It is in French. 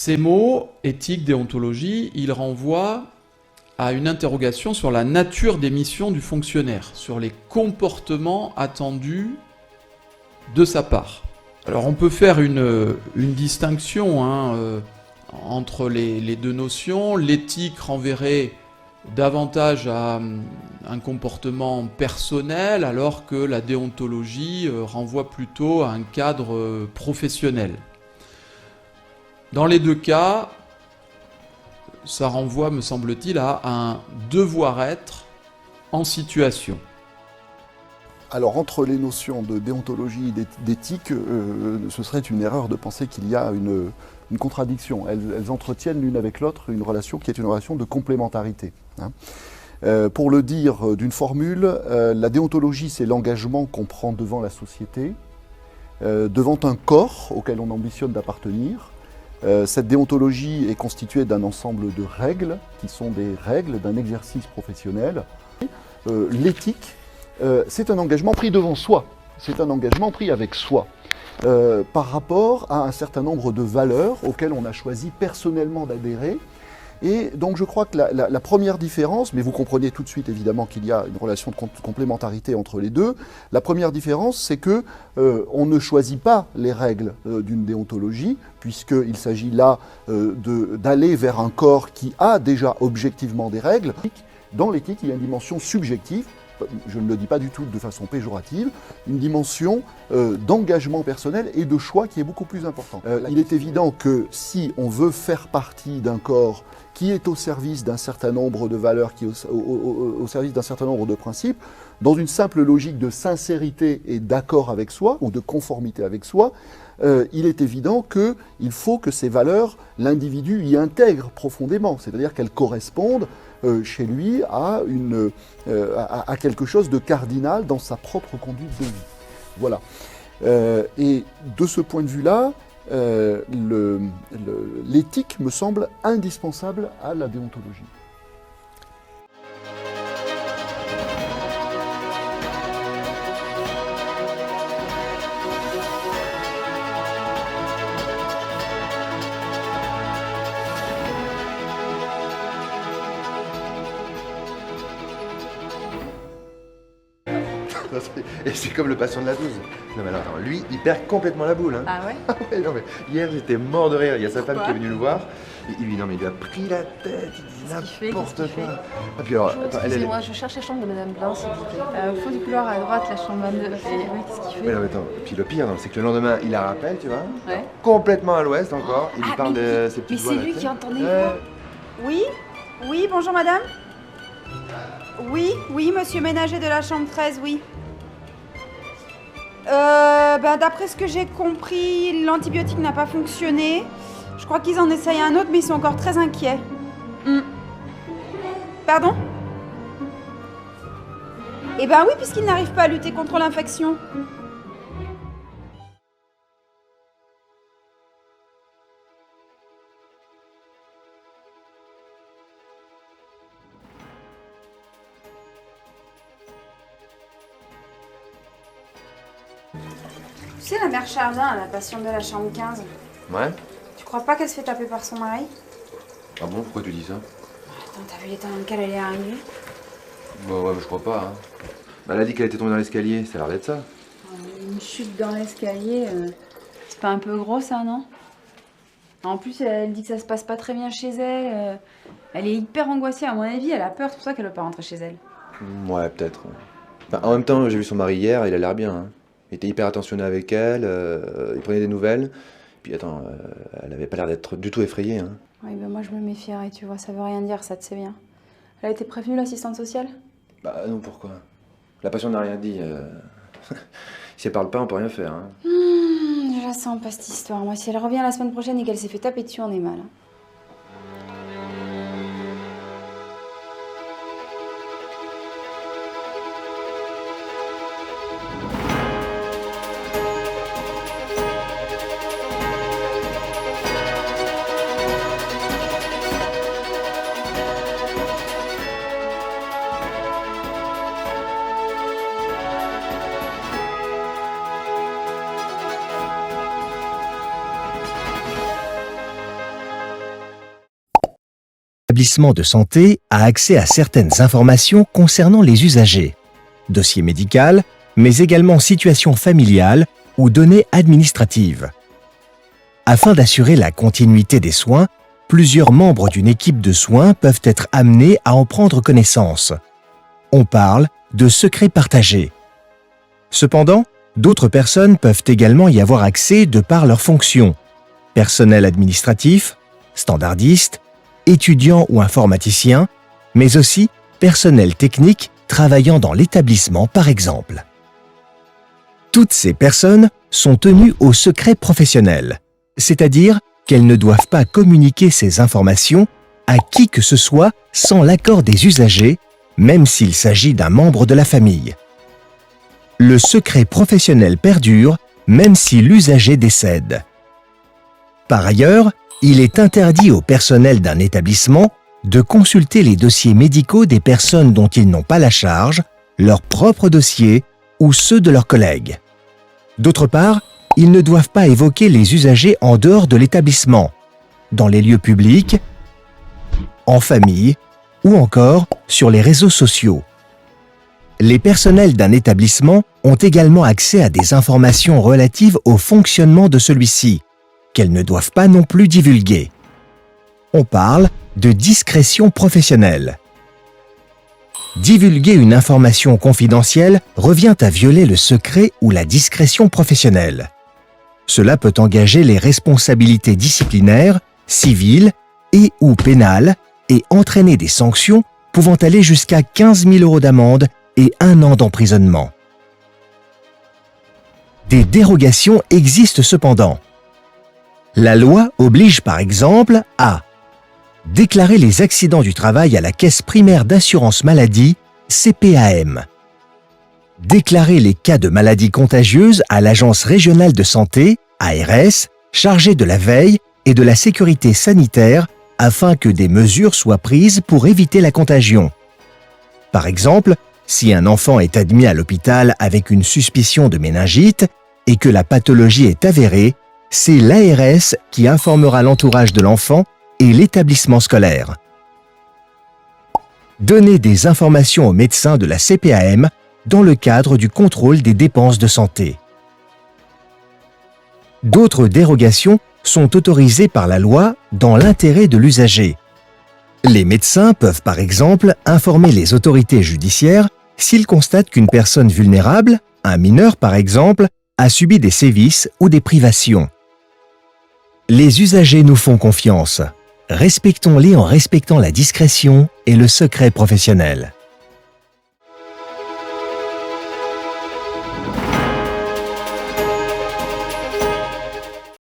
Ces mots, éthique, déontologie, ils renvoient à une interrogation sur la nature des missions du fonctionnaire, sur les comportements attendus de sa part. Alors on peut faire une distinction entre les deux notions. L'éthique renverrait davantage à un comportement personnel, alors que la déontologie renvoie plutôt à un cadre professionnel. Dans les deux cas, ça renvoie, me semble-t-il, à un devoir-être en situation. Alors, entre les notions de déontologie et d'éthique, ce serait une erreur de penser qu'il y a une contradiction. Elles entretiennent l'une avec l'autre une relation qui est une relation de complémentarité. Pour le dire d'une formule, la déontologie, c'est l'engagement qu'on prend devant la société, devant un corps auquel on ambitionne d'appartenir. Cette déontologie est constituée d'un ensemble de règles, qui sont des règles d'un exercice professionnel. L'éthique, c'est un engagement pris devant soi, c'est un engagement pris avec soi, par rapport à un certain nombre de valeurs auxquelles on a choisi personnellement d'adhérer. Et donc je crois que la première différence, mais vous comprenez tout de suite évidemment qu'il y a une relation de complémentarité entre les deux, la première différence c'est que on ne choisit pas les règles d'une déontologie, puisqu'il s'agit là d'aller vers un corps qui a déjà objectivement des règles. Dans l'éthique, il y a une dimension subjective, je ne le dis pas du tout de façon péjorative, une dimension d'engagement personnel et de choix qui est beaucoup plus important. Il est évident que si on veut faire partie d'un corps qui est au service d'un certain nombre de valeurs, qui est au service d'un certain nombre de principes, dans une simple logique de sincérité et d'accord avec soi, ou de conformité avec soi, il est évident qu'il faut que ces valeurs, l'individu y intègre profondément, c'est-à-dire qu'elles correspondent chez lui à quelque chose de cardinal dans sa propre conduite de vie. Voilà. Et de ce point de vue-là, l'éthique me semble indispensable à la déontologie. Et c'est comme le patient de la 12. Non mais alors, attends, lui, il perd complètement la boule. Hein. Ah ouais? Ah ouais, non mais hier, j'étais mort de rire. Il y a sa femme qui est venue le voir. Et il lui a pris la tête, il dit n'importe quoi. Ah, puis alors, attends, excusez-moi, je cherche la chambre de Madame Blanc, s'il vous plaît. Au fond du couloir à droite, la chambre 22. Et oui, qu'est-ce qu'il fait? Mais non, mais attends, puis le pire, c'est que le lendemain, il la rappelle, tu vois, Ouais. complètement à l'ouest encore. Il lui parle de ses petites voix. Mais c'est lui qui entendait les voix. Oui? Oui, bonjour madame? Oui, monsieur ménager de la chambre 13, oui. D'après ce que j'ai compris, l'antibiotique n'a pas fonctionné. Je crois qu'ils en essayent un autre, mais ils sont encore très inquiets. Pardon? Eh ben oui, puisqu'ils n'arrivent pas à lutter contre l'infection. Tu sais, la mère Chardin, la patiente de la chambre 15, Ouais. tu crois pas qu'elle se fait taper par son mari? Ah bon, pourquoi tu dis ça? Attends, t'as vu l'état dans lequel elle est arrivée? Bah ouais, mais je crois pas. Hein. Bah, elle a dit qu'elle était tombée dans l'escalier, ça a l'air d'être ça. Une chute dans l'escalier, c'est pas un peu gros ça, non? En plus, elle dit que ça se passe pas très bien chez elle. Elle est hyper angoissée, à mon avis, elle a peur, c'est pour ça qu'elle veut pas rentrer chez elle. Ouais, peut-être. Bah, en même temps, j'ai vu son mari hier, il a l'air bien. Hein. Il était hyper attentionné avec elle, il prenait des nouvelles. Puis attends, elle avait pas l'air d'être du tout effrayée. Hein. Oui, moi je me méfierais, tu vois, ça veut rien dire, ça, tu sais bien. Elle a été prévenue, l'assistante sociale? Bah non, pourquoi? La patiente n'a rien dit. Si elle parle pas, on peut rien faire. Hein. Je la sens pas cette histoire. Moi, si elle revient la semaine prochaine et qu'elle s'est fait taper dessus, on est mal. Hein. établissement de santé a accès à certaines informations concernant les usagers. Dossier médical, mais également situation familiale ou données administratives. Afin d'assurer la continuité des soins, plusieurs membres d'une équipe de soins peuvent être amenés à en prendre connaissance. On parle de secrets partagés. Cependant, d'autres personnes peuvent également y avoir accès de par leurs fonctions. Personnel administratif, standardiste, étudiants ou informaticiens, mais aussi personnel technique travaillant dans l'établissement par exemple. Toutes ces personnes sont tenues au secret professionnel, c'est-à-dire qu'elles ne doivent pas communiquer ces informations à qui que ce soit sans l'accord des usagers, même s'il s'agit d'un membre de la famille. Le secret professionnel perdure même si l'usager décède. Par ailleurs, il est interdit au personnel d'un établissement de consulter les dossiers médicaux des personnes dont ils n'ont pas la charge, leurs propres dossiers ou ceux de leurs collègues. D'autre part, ils ne doivent pas évoquer les usagers en dehors de l'établissement, dans les lieux publics, en famille ou encore sur les réseaux sociaux. Les personnels d'un établissement ont également accès à des informations relatives au fonctionnement de celui-ci, qu'elles ne doivent pas non plus divulguer. On parle de discrétion professionnelle. Divulguer une information confidentielle revient à violer le secret ou la discrétion professionnelle. Cela peut engager les responsabilités disciplinaires, civiles et ou pénales et entraîner des sanctions pouvant aller jusqu'à 15 000 € d'amende et 1 an d'emprisonnement. Des dérogations existent cependant. La loi oblige par exemple à déclarer les accidents du travail à la Caisse primaire d'assurance maladie, CPAM. Déclarer les cas de maladies contagieuses à l'Agence régionale de santé, ARS, chargée de la veille et de la sécurité sanitaire afin que des mesures soient prises pour éviter la contagion. Par exemple, si un enfant est admis à l'hôpital avec une suspicion de méningite et que la pathologie est avérée, c'est l'ARS qui informera l'entourage de l'enfant et l'établissement scolaire. Donner des informations aux médecins de la CPAM dans le cadre du contrôle des dépenses de santé. D'autres dérogations sont autorisées par la loi dans l'intérêt de l'usager. Les médecins peuvent par exemple informer les autorités judiciaires s'ils constatent qu'une personne vulnérable, un mineur par exemple, a subi des sévices ou des privations. Les usagers nous font confiance. Respectons-les en respectant la discrétion et le secret professionnel.